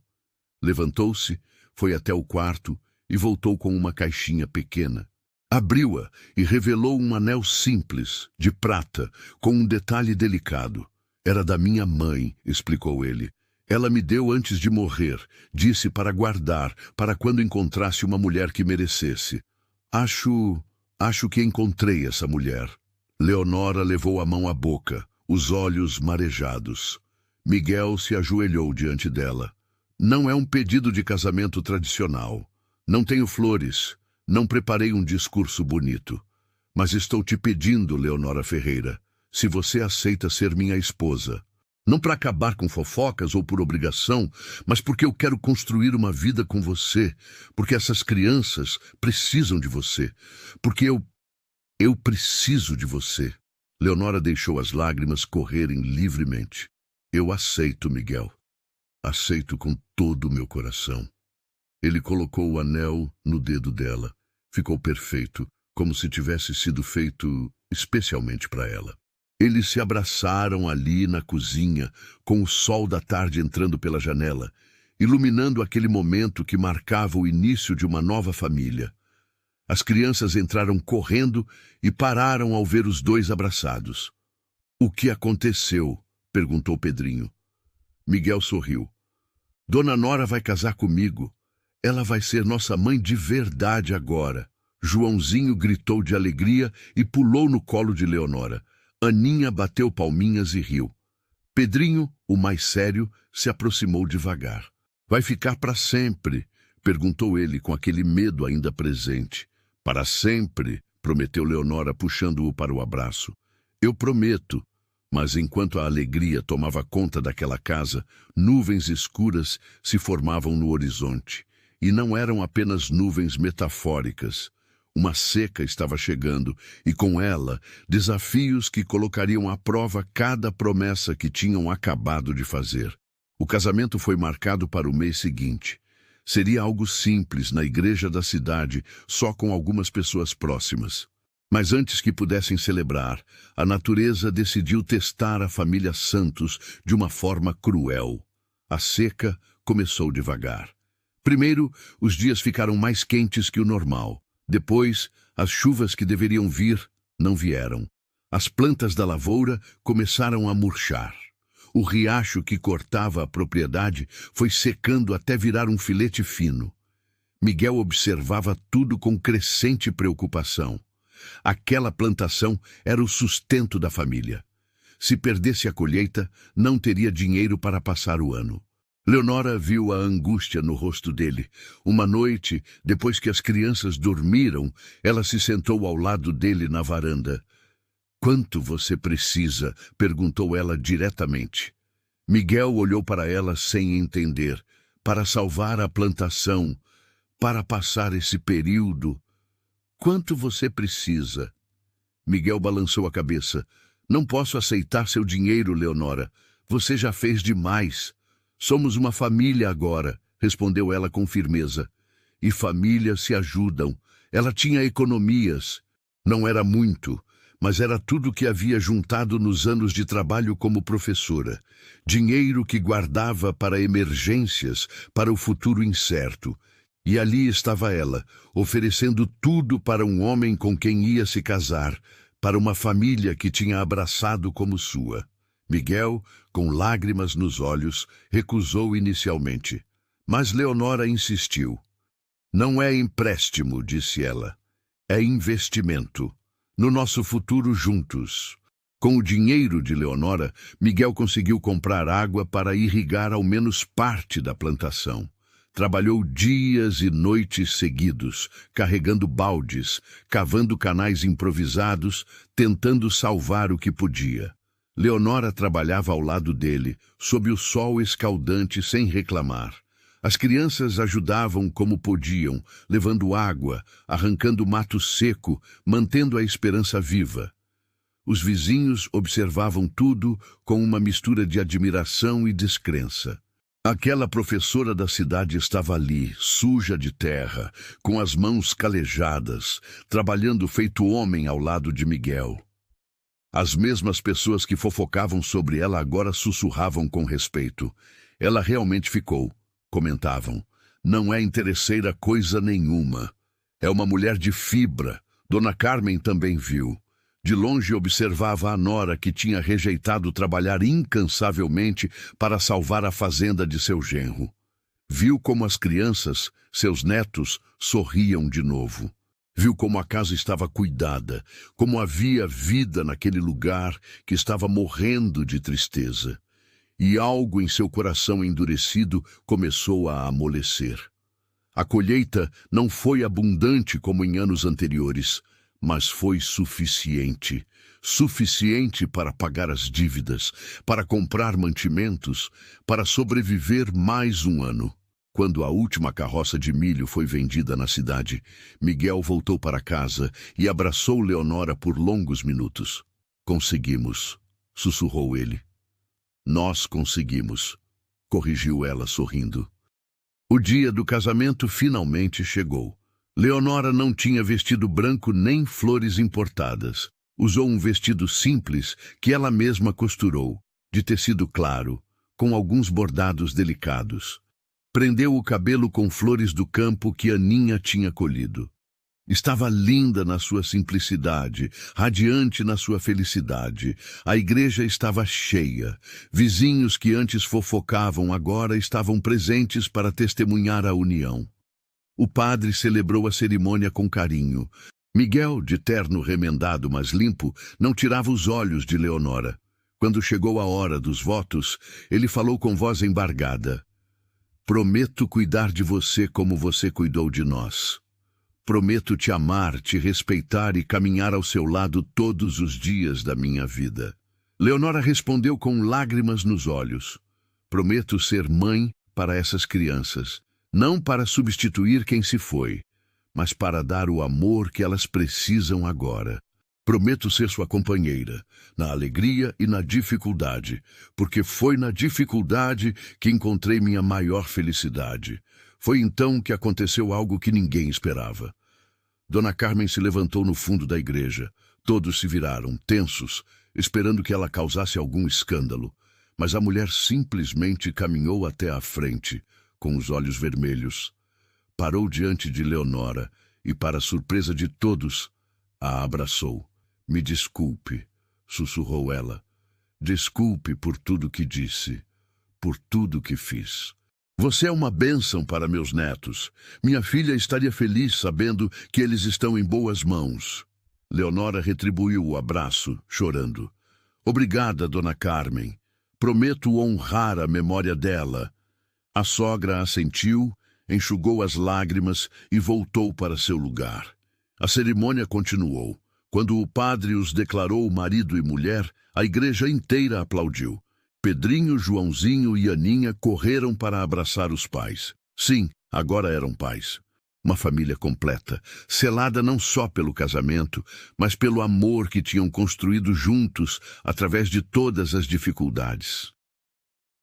Levantou-se, foi até o quarto e voltou com uma caixinha pequena. Abriu-a e revelou um anel simples, de prata, com um detalhe delicado. «Era da minha mãe», explicou ele. «Ela me deu antes de morrer, disse para guardar, para quando encontrasse uma mulher que merecesse. Acho que encontrei essa mulher». Leonora levou a mão à boca, os olhos marejados. Miguel se ajoelhou diante dela. «Não é um pedido de casamento tradicional. Não tenho flores. Não preparei um discurso bonito. Mas estou te pedindo, Leonora Ferreira, se você aceita ser minha esposa. Não para acabar com fofocas ou por obrigação, mas porque eu quero construir uma vida com você. Porque essas crianças precisam de você. Porque eu preciso de você». Leonora deixou as lágrimas correrem livremente. Eu aceito, Miguel. Aceito com todo o meu coração. Ele colocou o anel no dedo dela. Ficou perfeito, como se tivesse sido feito especialmente para ela. Eles se abraçaram ali na cozinha, com o sol da tarde entrando pela janela, iluminando aquele momento que marcava o início de uma nova família. As crianças entraram correndo e pararam ao ver os dois abraçados. "O que aconteceu?" perguntou Pedrinho. Miguel sorriu. "Dona Nora vai casar comigo. Ela vai ser nossa mãe de verdade agora." Joãozinho gritou de alegria e pulou no colo de Leonora. Aninha bateu palminhas e riu. Pedrinho, o mais sério, se aproximou devagar. "Vai ficar para sempre?" perguntou ele com aquele medo ainda presente. "Para sempre", prometeu Leonora, puxando-o para o abraço. "Eu prometo." Mas enquanto a alegria tomava conta daquela casa, nuvens escuras se formavam no horizonte. E não eram apenas nuvens metafóricas. Uma seca estava chegando, e com ela, desafios que colocariam à prova cada promessa que tinham acabado de fazer. O casamento foi marcado para o mês seguinte. Seria algo simples na igreja da cidade, só com algumas pessoas próximas. Mas antes que pudessem celebrar, a natureza decidiu testar a família Santos de uma forma cruel. A seca começou devagar. Primeiro, os dias ficaram mais quentes que o normal. Depois, as chuvas que deveriam vir não vieram. As plantas da lavoura começaram a murchar. O riacho que cortava a propriedade foi secando até virar um filete fino. Miguel observava tudo com crescente preocupação. Aquela plantação era o sustento da família. Se perdesse a colheita, não teria dinheiro para passar o ano. Leonora viu a angústia no rosto dele. Uma noite, depois que as crianças dormiram, ela se sentou ao lado dele na varanda. "Quanto você precisa?" perguntou ela diretamente. Miguel olhou para ela sem entender. "Para salvar a plantação, para passar esse período. Quanto você precisa?" Miguel balançou a cabeça. "Não posso aceitar seu dinheiro, Leonora. Você já fez demais." "Somos uma família agora", respondeu ela com firmeza. "E famílias se ajudam." Ela tinha economias. Não era muito, mas era tudo que havia juntado nos anos de trabalho como professora. Dinheiro que guardava para emergências, para o futuro incerto. E ali estava ela, oferecendo tudo para um homem com quem ia se casar, para uma família que tinha abraçado como sua. Miguel, com lágrimas nos olhos, recusou inicialmente. Mas Leonora insistiu. "Não é empréstimo", disse ela. "É investimento. No nosso futuro juntos." Com o dinheiro de Leonora, Miguel conseguiu comprar água para irrigar ao menos parte da plantação. Trabalhou dias e noites seguidos, carregando baldes, cavando canais improvisados, tentando salvar o que podia. Leonora trabalhava ao lado dele, sob o sol escaldante, sem reclamar. As crianças ajudavam como podiam, levando água, arrancando mato seco, mantendo a esperança viva. Os vizinhos observavam tudo com uma mistura de admiração e descrença. Aquela professora da cidade estava ali, suja de terra, com as mãos calejadas, trabalhando feito homem ao lado de Miguel. As mesmas pessoas que fofocavam sobre ela agora sussurravam com respeito. "Ela realmente ficou", comentavam. "Não é interesseira coisa nenhuma. É uma mulher de fibra." Dona Carmen também viu. De longe observava a nora que tinha rejeitado trabalhar incansavelmente para salvar a fazenda de seu genro. Viu como as crianças, seus netos, sorriam de novo. Viu como a casa estava cuidada, como havia vida naquele lugar que estava morrendo de tristeza. E algo em seu coração endurecido começou a amolecer. A colheita não foi abundante como em anos anteriores, mas foi suficiente. Suficiente para pagar as dívidas, para comprar mantimentos, para sobreviver mais um ano. Quando a última carroça de milho foi vendida na cidade, Miguel voltou para casa e abraçou Leonora por longos minutos. Conseguimos, sussurrou ele. Nós conseguimos, corrigiu ela sorrindo. O dia do casamento finalmente chegou. Leonora não tinha vestido branco nem flores importadas. Usou um vestido simples que ela mesma costurou, de tecido claro, com alguns bordados delicados. Prendeu o cabelo com flores do campo que Aninha tinha colhido. Estava linda na sua simplicidade, radiante na sua felicidade. A igreja estava cheia. Vizinhos que antes fofocavam agora estavam presentes para testemunhar a união. O padre celebrou a cerimônia com carinho. Miguel, de terno remendado mas limpo, não tirava os olhos de Leonora. Quando chegou a hora dos votos, ele falou com voz embargada. Prometo cuidar de você como você cuidou de nós. Prometo te amar, te respeitar e caminhar ao seu lado todos os dias da minha vida. Leonora respondeu com lágrimas nos olhos. Prometo ser mãe para essas crianças, não para substituir quem se foi, mas para dar o amor que elas precisam agora. Prometo ser sua companheira, na alegria e na dificuldade, porque foi na dificuldade que encontrei minha maior felicidade. Foi então que aconteceu algo que ninguém esperava. Dona Carmen se levantou no fundo da igreja. Todos se viraram, tensos, esperando que ela causasse algum escândalo. Mas a mulher simplesmente caminhou até à frente, com os olhos vermelhos. Parou diante de Leonora e, para surpresa de todos, a abraçou. Me desculpe, sussurrou ela. Desculpe por tudo que disse, por tudo que fiz. Você é uma bênção para meus netos. Minha filha estaria feliz sabendo que eles estão em boas mãos. Leonora retribuiu o abraço, chorando. Obrigada, Dona Carmen. Prometo honrar a memória dela. A sogra assentiu, enxugou as lágrimas e voltou para seu lugar. A cerimônia continuou. Quando o padre os declarou marido e mulher, a igreja inteira aplaudiu. Pedrinho, Joãozinho e Aninha correram para abraçar os pais. Sim, agora eram pais. Uma família completa, selada não só pelo casamento, mas pelo amor que tinham construído juntos através de todas as dificuldades.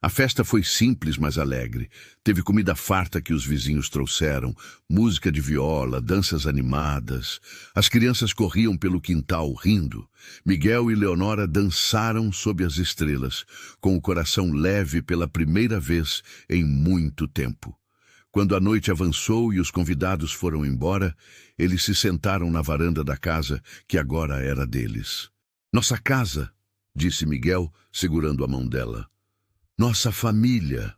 A festa foi simples, mas alegre. Teve comida farta que os vizinhos trouxeram, música de viola, danças animadas. As crianças corriam pelo quintal rindo. Miguel e Leonora dançaram sob as estrelas, com o coração leve pela primeira vez em muito tempo. Quando a noite avançou e os convidados foram embora, eles se sentaram na varanda da casa, que agora era deles. Nossa casa, disse Miguel, segurando a mão dela. Nossa família,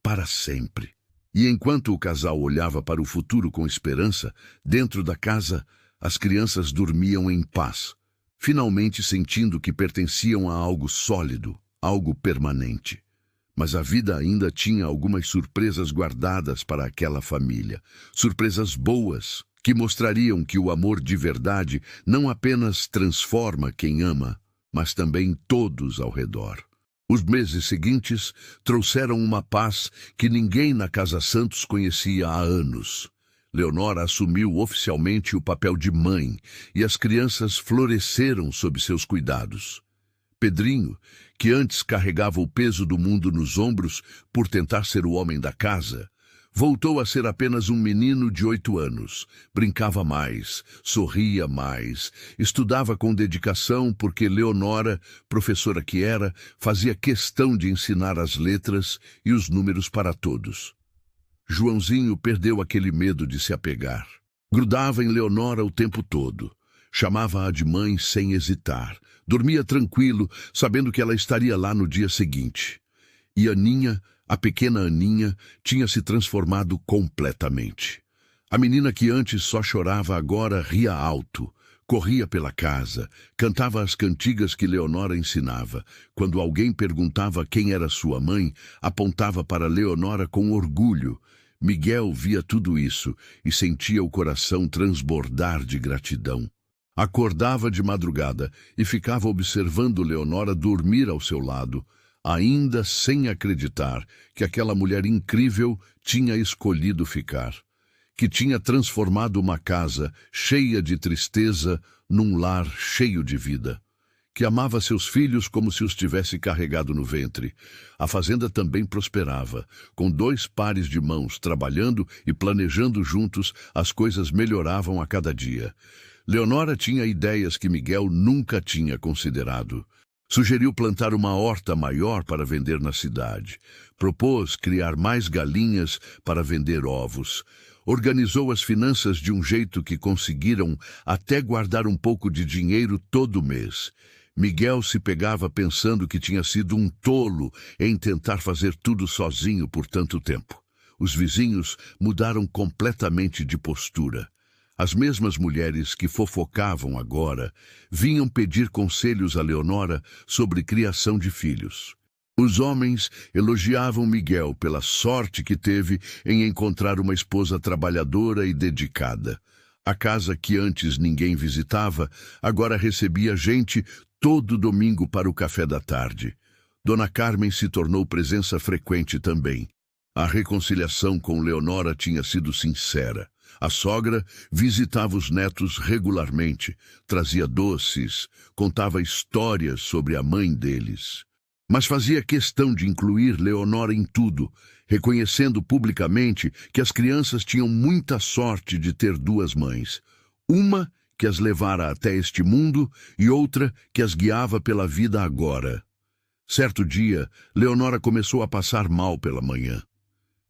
para sempre. E enquanto o casal olhava para o futuro com esperança, dentro da casa, as crianças dormiam em paz, finalmente sentindo que pertenciam a algo sólido, algo permanente. Mas a vida ainda tinha algumas surpresas guardadas para aquela família. Surpresas boas, que mostrariam que o amor de verdade não apenas transforma quem ama, mas também todos ao redor. Os meses seguintes trouxeram uma paz que ninguém na Casa Santos conhecia há anos. Leonora assumiu oficialmente o papel de mãe e as crianças floresceram sob seus cuidados. Pedrinho, que antes carregava o peso do mundo nos ombros por tentar ser o homem da casa, voltou a ser apenas um menino de 8 anos. Brincava mais, sorria mais, estudava com dedicação porque Leonora, professora que era, fazia questão de ensinar as letras e os números para todos. Joãozinho perdeu aquele medo de se apegar. Grudava em Leonora o tempo todo. Chamava-a de mãe sem hesitar. Dormia tranquilo, sabendo que ela estaria lá no dia seguinte. E Aninha, a pequena Aninha, tinha se transformado completamente. A menina que antes só chorava agora ria alto, corria pela casa, cantava as cantigas que Leonora ensinava. Quando alguém perguntava quem era sua mãe, apontava para Leonora com orgulho. Miguel via tudo isso e sentia o coração transbordar de gratidão. Acordava de madrugada e ficava observando Leonora dormir ao seu lado, ainda sem acreditar que aquela mulher incrível tinha escolhido ficar, que tinha transformado uma casa cheia de tristeza num lar cheio de vida, que amava seus filhos como se os tivesse carregado no ventre. A fazenda também prosperava. Com 2 pares de mãos trabalhando e planejando juntos, as coisas melhoravam a cada dia. Leonora tinha ideias que Miguel nunca tinha considerado. Sugeriu plantar uma horta maior para vender na cidade. Propôs criar mais galinhas para vender ovos. Organizou as finanças de um jeito que conseguiram até guardar um pouco de dinheiro todo mês. Miguel se pegava pensando que tinha sido um tolo em tentar fazer tudo sozinho por tanto tempo. Os vizinhos mudaram completamente de postura. As mesmas mulheres que fofocavam agora vinham pedir conselhos a Leonora sobre criação de filhos. Os homens elogiavam Miguel pela sorte que teve em encontrar uma esposa trabalhadora e dedicada. A casa que antes ninguém visitava, agora recebia gente todo domingo para o café da tarde. Dona Carmen se tornou presença frequente também. A reconciliação com Leonora tinha sido sincera. A sogra visitava os netos regularmente, trazia doces, contava histórias sobre a mãe deles. Mas fazia questão de incluir Leonora em tudo, reconhecendo publicamente que as crianças tinham muita sorte de ter 2 mães. Uma que as levara até este mundo e outra que as guiava pela vida agora. Certo dia, Leonora começou a passar mal pela manhã.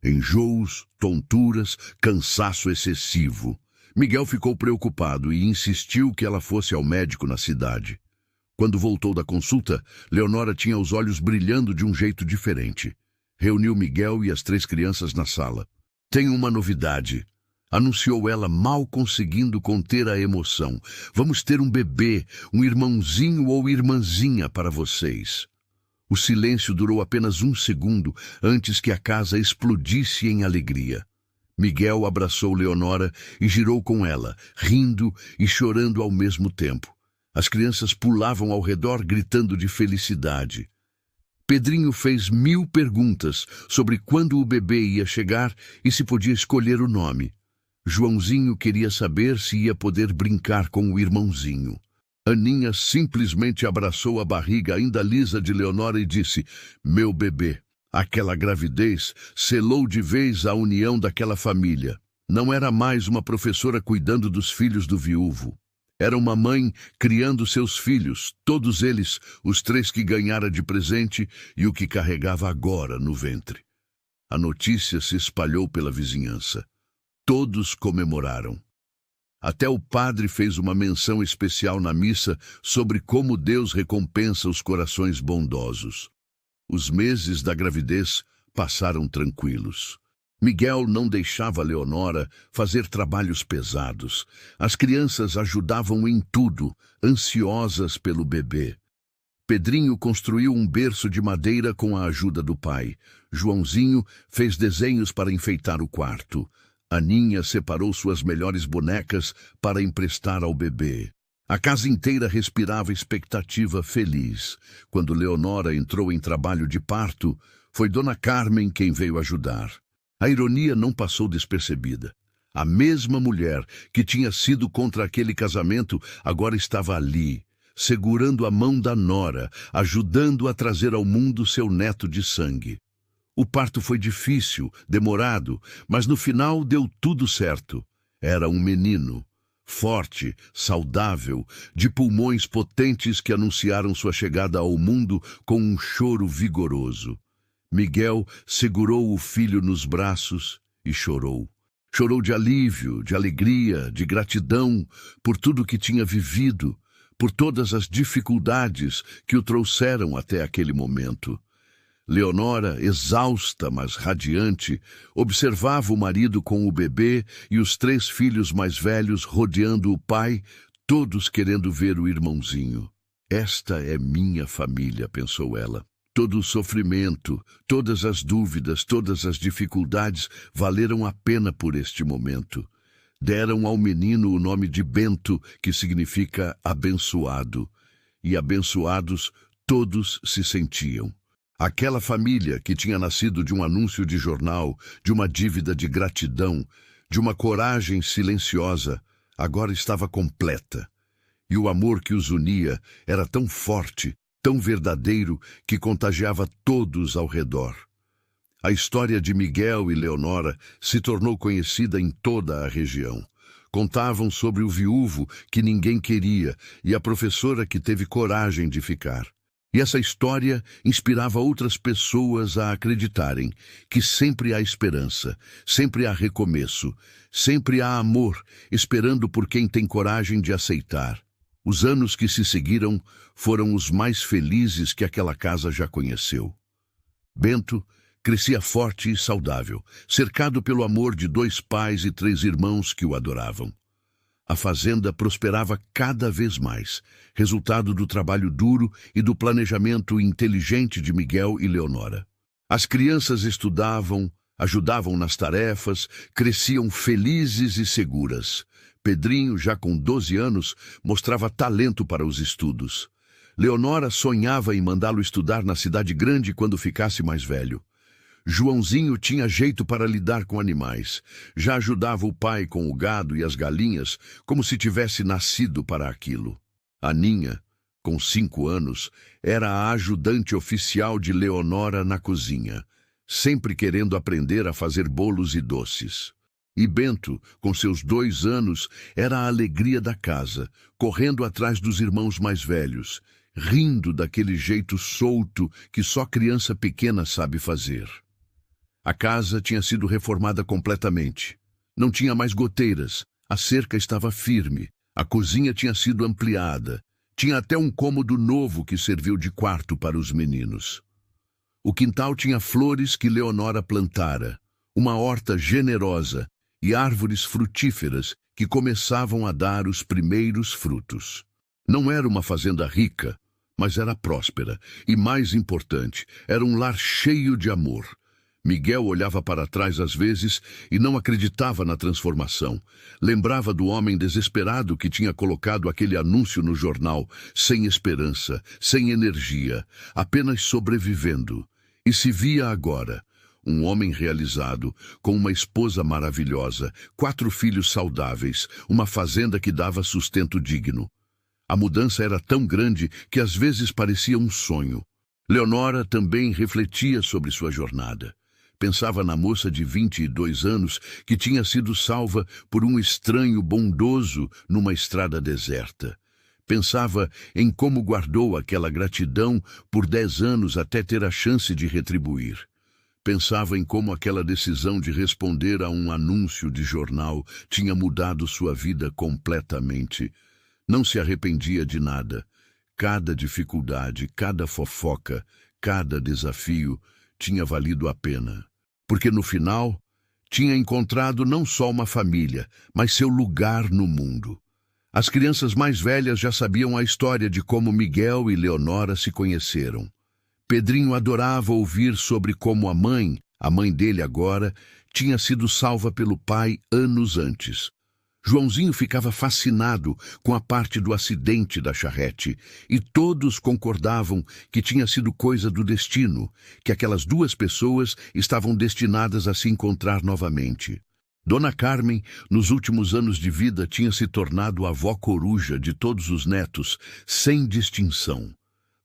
Enjoos, tonturas, cansaço excessivo. Miguel ficou preocupado e insistiu que ela fosse ao médico na cidade. Quando voltou da consulta, Leonora tinha os olhos brilhando de um jeito diferente. Reuniu Miguel e as 3 crianças na sala. "Tenho uma novidade", anunciou ela, mal conseguindo conter a emoção. "Vamos ter um bebê, um irmãozinho ou irmãzinha para vocês." O silêncio durou apenas 1 segundo antes que a casa explodisse em alegria. Miguel abraçou Leonora e girou com ela, rindo e chorando ao mesmo tempo. As crianças pulavam ao redor gritando de felicidade. Pedrinho fez 1000 perguntas sobre quando o bebê ia chegar e se podia escolher o nome. Joãozinho queria saber se ia poder brincar com o irmãozinho. Aninha simplesmente abraçou a barriga ainda lisa de Leonora e disse: "Meu bebê." Aquela gravidez selou de vez a união daquela família. Não era mais uma professora cuidando dos filhos do viúvo. Era uma mãe criando seus filhos, todos eles, os 3 que ganhara de presente e o que carregava agora no ventre. A notícia se espalhou pela vizinhança. Todos comemoraram. Até o padre fez uma menção especial na missa sobre como Deus recompensa os corações bondosos. Os meses da gravidez passaram tranquilos. Miguel não deixava Leonora fazer trabalhos pesados. As crianças ajudavam em tudo, ansiosas pelo bebê. Pedrinho construiu um berço de madeira com a ajuda do pai. Joãozinho fez desenhos para enfeitar o quarto. Aninha separou suas melhores bonecas para emprestar ao bebê. A casa inteira respirava expectativa feliz. Quando Leonora entrou em trabalho de parto, foi Dona Carmen quem veio ajudar. A ironia não passou despercebida. A mesma mulher que tinha sido contra aquele casamento agora estava ali, segurando a mão da nora, ajudando a trazer ao mundo seu neto de sangue. O parto foi difícil, demorado, mas no final deu tudo certo. Era um menino, forte, saudável, de pulmões potentes que anunciaram sua chegada ao mundo com um choro vigoroso. Miguel segurou o filho nos braços e chorou. Chorou de alívio, de alegria, de gratidão por tudo que tinha vivido, por todas as dificuldades que o trouxeram até aquele momento. Leonora, exausta, mas radiante, observava o marido com o bebê e os 3 filhos mais velhos rodeando o pai, todos querendo ver o irmãozinho. "Esta é minha família", pensou ela. Todo o sofrimento, todas as dúvidas, todas as dificuldades valeram a pena por este momento. Deram ao menino o nome de Bento, que significa abençoado. E abençoados todos se sentiam. Aquela família que tinha nascido de um anúncio de jornal, de uma dívida de gratidão, de uma coragem silenciosa, agora estava completa. E o amor que os unia era tão forte, tão verdadeiro, que contagiava todos ao redor. A história de Miguel e Leonora se tornou conhecida em toda a região. Contavam sobre o viúvo que ninguém queria e a professora que teve coragem de ficar. E essa história inspirava outras pessoas a acreditarem que sempre há esperança, sempre há recomeço, sempre há amor, esperando por quem tem coragem de aceitar. Os anos que se seguiram foram os mais felizes que aquela casa já conheceu. Bento crescia forte e saudável, cercado pelo amor de 2 pais e 3 irmãos que o adoravam. A fazenda prosperava cada vez mais, resultado do trabalho duro e do planejamento inteligente de Miguel e Leonora. As crianças estudavam, ajudavam nas tarefas, cresciam felizes e seguras. Pedrinho, já com 12 anos, mostrava talento para os estudos. Leonora sonhava em mandá-lo estudar na cidade grande quando ficasse mais velho. Joãozinho tinha jeito para lidar com animais. Já ajudava o pai com o gado e as galinhas, como se tivesse nascido para aquilo. Aninha, com 5 anos, era a ajudante oficial de Leonora na cozinha, sempre querendo aprender a fazer bolos e doces. E Bento, com seus 2 anos, era a alegria da casa, correndo atrás dos irmãos mais velhos, rindo daquele jeito solto que só criança pequena sabe fazer. A casa tinha sido reformada completamente. Não tinha mais goteiras, a cerca estava firme, a cozinha tinha sido ampliada, tinha até um cômodo novo que serviu de quarto para os meninos. O quintal tinha flores que Leonora plantara, uma horta generosa e árvores frutíferas que começavam a dar os primeiros frutos. Não era uma fazenda rica, mas era próspera e, mais importante, era um lar cheio de amor. Miguel olhava para trás às vezes e não acreditava na transformação. Lembrava do homem desesperado que tinha colocado aquele anúncio no jornal, sem esperança, sem energia, apenas sobrevivendo. E se via agora, um homem realizado, com uma esposa maravilhosa, 4 filhos saudáveis, uma fazenda que dava sustento digno. A mudança era tão grande que às vezes parecia um sonho. Leonora também refletia sobre sua jornada. Pensava na moça de 22 anos que tinha sido salva por um estranho bondoso numa estrada deserta. Pensava em como guardou aquela gratidão por 10 anos até ter a chance de retribuir. Pensava em como aquela decisão de responder a um anúncio de jornal tinha mudado sua vida completamente. Não se arrependia de nada. Cada dificuldade, cada fofoca, cada desafio tinha valido a pena. Porque no final, tinha encontrado não só uma família, mas seu lugar no mundo. As crianças mais velhas já sabiam a história de como Miguel e Leonora se conheceram. Pedrinho adorava ouvir sobre como a mãe dele agora, tinha sido salva pelo pai anos antes. Joãozinho ficava fascinado com a parte do acidente da charrete, e todos concordavam que tinha sido coisa do destino, que aquelas 2 pessoas estavam destinadas a se encontrar novamente. Dona Carmen, nos últimos anos de vida, tinha se tornado a avó coruja de todos os netos, sem distinção.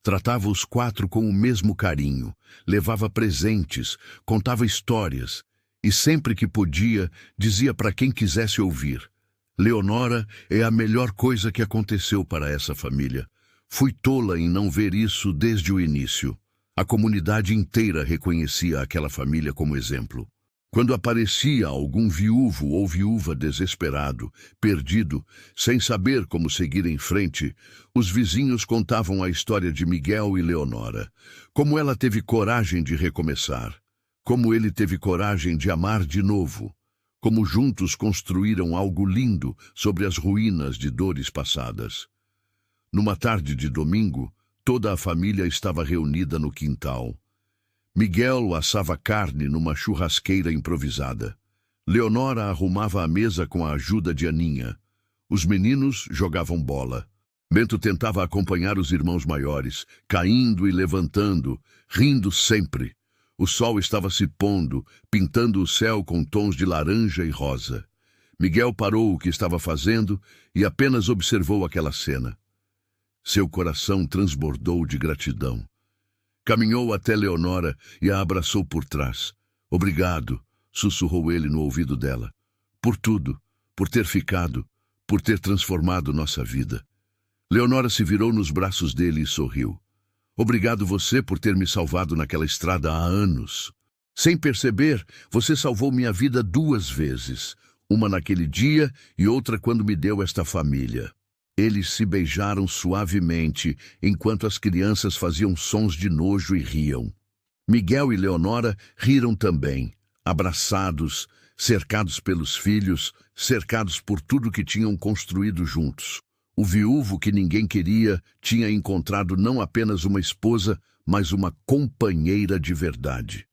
Tratava os 4 com o mesmo carinho, levava presentes, contava histórias, e sempre que podia, dizia para quem quisesse ouvir: Leonora é a melhor coisa que aconteceu para essa família. Fui tola em não ver isso desde o início. A comunidade inteira reconhecia aquela família como exemplo. Quando aparecia algum viúvo ou viúva desesperado, perdido, sem saber como seguir em frente, os vizinhos contavam a história de Miguel e Leonora. Como ela teve coragem de recomeçar. Como ele teve coragem de amar de novo. Como juntos construíram algo lindo sobre as ruínas de dores passadas. Numa tarde de domingo, toda a família estava reunida no quintal. Miguel assava carne numa churrasqueira improvisada. Leonora arrumava a mesa com a ajuda de Aninha. Os meninos jogavam bola. Bento tentava acompanhar os irmãos maiores, caindo e levantando, rindo sempre. O sol estava se pondo, pintando o céu com tons de laranja e rosa. Miguel parou o que estava fazendo e apenas observou aquela cena. Seu coração transbordou de gratidão. Caminhou até Leonora e a abraçou por trás. Obrigado, sussurrou ele no ouvido dela. Por tudo, por ter ficado, por ter transformado nossa vida. Leonora se virou nos braços dele e sorriu. Obrigado você por ter me salvado naquela estrada há anos. Sem perceber, você salvou minha vida 2 vezes. Uma naquele dia e outra quando me deu esta família. Eles se beijaram suavemente, enquanto as crianças faziam sons de nojo e riam. Miguel e Leonora riram também, abraçados, cercados pelos filhos, cercados por tudo que tinham construído juntos. O viúvo que ninguém queria tinha encontrado não apenas uma esposa, mas uma companheira de verdade.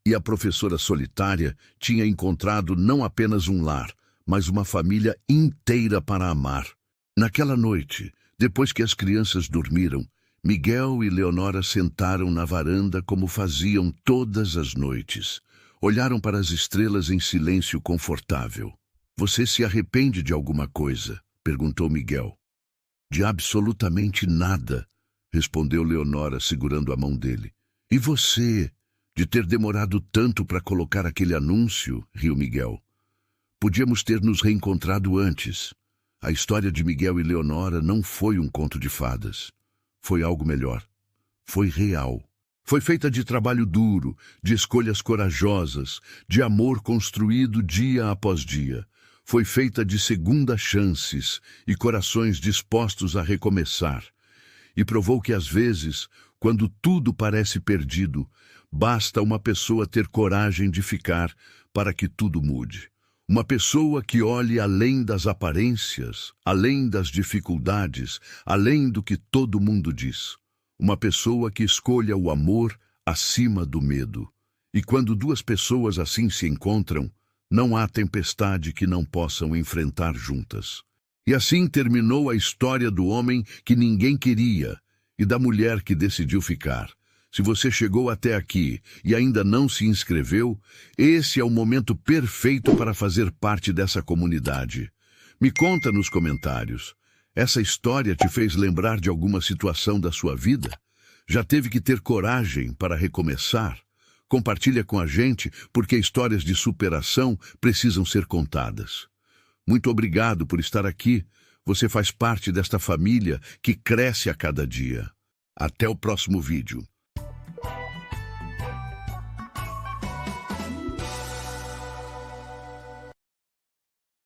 E a professora solitária tinha encontrado não apenas um lar, mas uma família inteira para amar. Naquela noite, depois que as crianças dormiram, Miguel e Leonora sentaram na varanda como faziam todas as noites. Olharam para as estrelas em silêncio confortável. Você se arrepende de alguma coisa? Perguntou Miguel. De absolutamente nada, respondeu Leonora, segurando a mão dele. E você, de ter demorado tanto para colocar aquele anúncio? Riu Miguel. Podíamos ter nos reencontrado antes. A história de Miguel e Leonora não foi um conto de fadas. Foi algo melhor. Foi real. Foi feita de trabalho duro, de escolhas corajosas, de amor construído dia após dia. Foi feita de segundas chances e corações dispostos a recomeçar. E provou que às vezes, quando tudo parece perdido, basta uma pessoa ter coragem de ficar para que tudo mude. Uma pessoa que olhe além das aparências, além das dificuldades, além do que todo mundo diz. Uma pessoa que escolha o amor acima do medo. E quando 2 pessoas assim se encontram, não há tempestade que não possam enfrentar juntas. E assim terminou a história do homem que ninguém queria e da mulher que decidiu ficar. Se você chegou até aqui e ainda não se inscreveu, esse é o momento perfeito para fazer parte dessa comunidade. Me conta nos comentários. Essa história te fez lembrar de alguma situação da sua vida? Já teve que ter coragem para recomeçar? Compartilha com a gente, porque histórias de superação precisam ser contadas. Muito obrigado por estar aqui. Você faz parte desta família que cresce a cada dia. Até o próximo vídeo.